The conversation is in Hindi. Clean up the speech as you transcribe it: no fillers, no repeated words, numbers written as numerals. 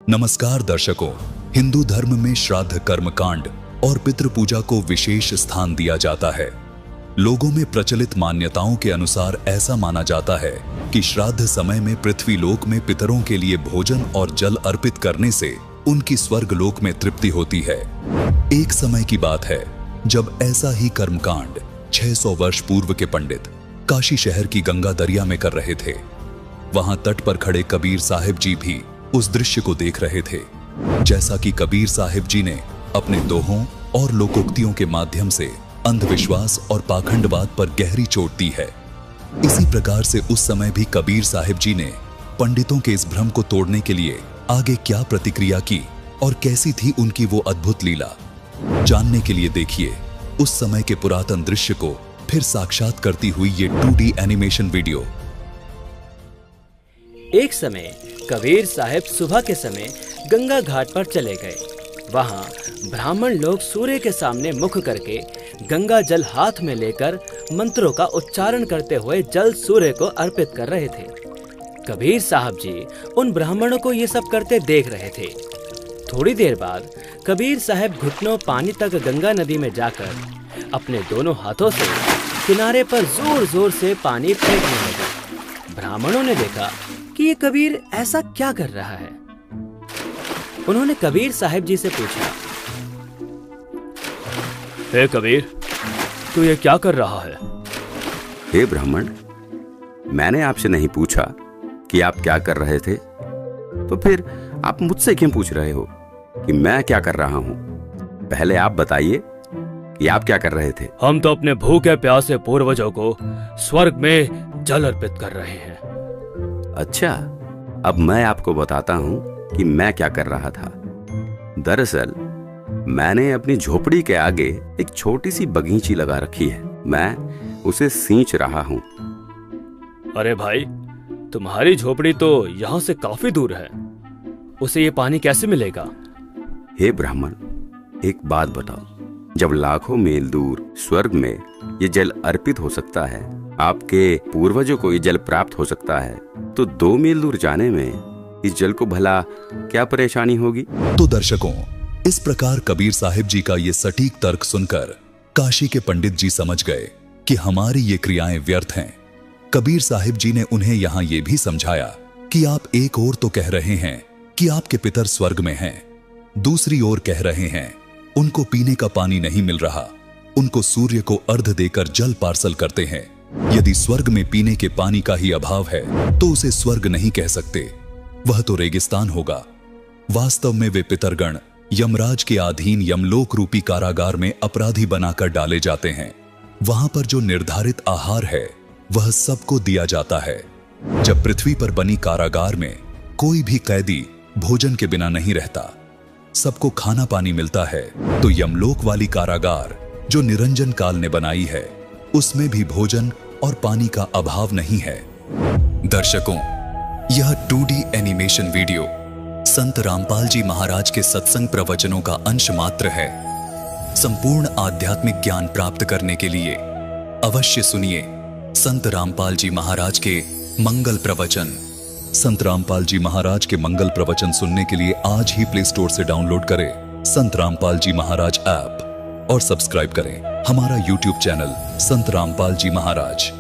नमस्कार दर्शकों, हिंदू धर्म में श्राद्ध कर्म कांड और पितृ पूजा को विशेष स्थान दिया जाता है। लोगों में प्रचलित मान्यताओं के अनुसार ऐसा माना जाता है कि श्राद्ध समय में पृथ्वी लोक में पितरों के लिए भोजन और जल अर्पित करने से उनकी स्वर्ग लोक में तृप्ति होती है। एक समय की बात है जब ऐसा ही कर्मकांड 600 वर्ष पूर्व के पंडित काशी शहर की गंगा दरिया में कर रहे थे। वहां तट पर खड़े कबीर साहिब जी भी उस दृश्य को देख रहे थे। जैसा कि कबीर साहिब जी ने अपने दोहों और लोकोक्तियों के माध्यम से अंधविश्वास और पाखंडवाद पर गहरी चोट दी है, इसी प्रकार से उस समय भी कबीर साहिब जी ने पंडितों के इस भ्रम को तोड़ने के लिए आगे क्या प्रतिक्रिया की और कैसी थी उनकी वो अद्भुत लीला, जानने के लिए देखिए उस समय के पुरातन दृश्य को फिर साक्षात करती हुई ये 2D एनिमेशन वीडियो। एक समय कबीर साहब सुबह के समय गंगा घाट पर चले गए। वहां ब्राह्मण लोग सूर्य के सामने मुख करके गंगा जल हाथ में लेकर मंत्रों का उच्चारण करते हुए जल सूर्य को अर्पित कर रहे थे। कबीर साहब जी उन ब्राह्मणों को ये सब करते देख रहे थे। थोड़ी देर बाद कबीर साहब घुटनों पानी तक गंगा नदी में जाकर अपने दोनों हाथों से किनारे पर जोर जोर से पानी फेंकने लगे। ब्राह्मणों ने देखा कि ये कबीर ऐसा क्या कर रहा है। उन्होंने कबीर साहब जी से पूछा, हे कबीर, तू ये क्या कर रहा है? हे ब्राह्मण, मैंने आपसे नहीं पूछा कि आप क्या कर रहे थे, तो फिर आप मुझसे क्यों पूछ रहे हो कि मैं क्या कर रहा हूं? पहले आप बताइए कि आप क्या कर रहे थे। हम तो अपने भूखे प्यासे पूर्वजों को स्वर्ग में जल अर्पित कर रहे हैं। अच्छा, अब मैं आपको बताता हूं कि मैं क्या कर रहा था। दरअसल मैंने अपनी झोपड़ी के आगे एक छोटी सी बगीची लगा रखी है। मैं उसे सींच रहा हूं। अरे भाई, तुम्हारी झोपड़ी तो यहाँ से काफी दूर है, उसे ये पानी कैसे मिलेगा? हे ब्राह्मण, एक बात बताओ, जब लाखों मील दूर स्वर्ग में ये जल अर्पित हो सकता है, आपके पूर्वजों को ये जल प्राप्त हो सकता है, तो 2 मील दूर जाने में इस जल को भला क्या परेशानी होगी? तो दर्शकों, इस प्रकार कबीर साहिब जी का ये सटीक तर्क सुनकर काशी के पंडित जी समझ गए कि हमारी ये क्रियाएं व्यर्थ हैं। कबीर साहिब जी ने उन्हें यहाँ ये भी समझाया कि आप एक ओर तो कह रहे हैं कि आपके पितर स्वर्ग में हैं, दूसरी ओर कह रहे हैं उनको पीने का पानी नहीं मिल रहा, उनको सूर्य को अर्घ देकर जल पार्सल करते हैं। यदि स्वर्ग में पीने के पानी का ही अभाव है तो उसे स्वर्ग नहीं कह सकते, वह तो रेगिस्तान होगा। वास्तव में वे पितरगण यमराज के अधीन यमलोक रूपी कारागार में अपराधी बनाकर डाले जाते हैं। वहां पर जो निर्धारित आहार है वह सबको दिया जाता है। जब पृथ्वी पर बनी कारागार में कोई भी कैदी भोजन के बिना नहीं रहता, सबको खाना पानी मिलता है, तो यमलोक वाली कारागार जो निरंजन काल ने बनाई है उसमें भी भोजन और पानी का अभाव नहीं है। दर्शकों, यह 2D एनिमेशन वीडियो संत रामपाल जी महाराज के सत्संग प्रवचनों का अंश मात्र है। संपूर्ण आध्यात्मिक ज्ञान प्राप्त करने के लिए अवश्य सुनिए संत रामपाल जी महाराज के मंगल प्रवचन। संत रामपाल जी महाराज के मंगल प्रवचन सुनने के लिए आज ही प्ले स्टोर से डाउनलोड करें संत रामपाल जी महाराज ऐप और सब्सक्राइब करें हमारा YouTube चैनल संत रामपाल जी महाराज।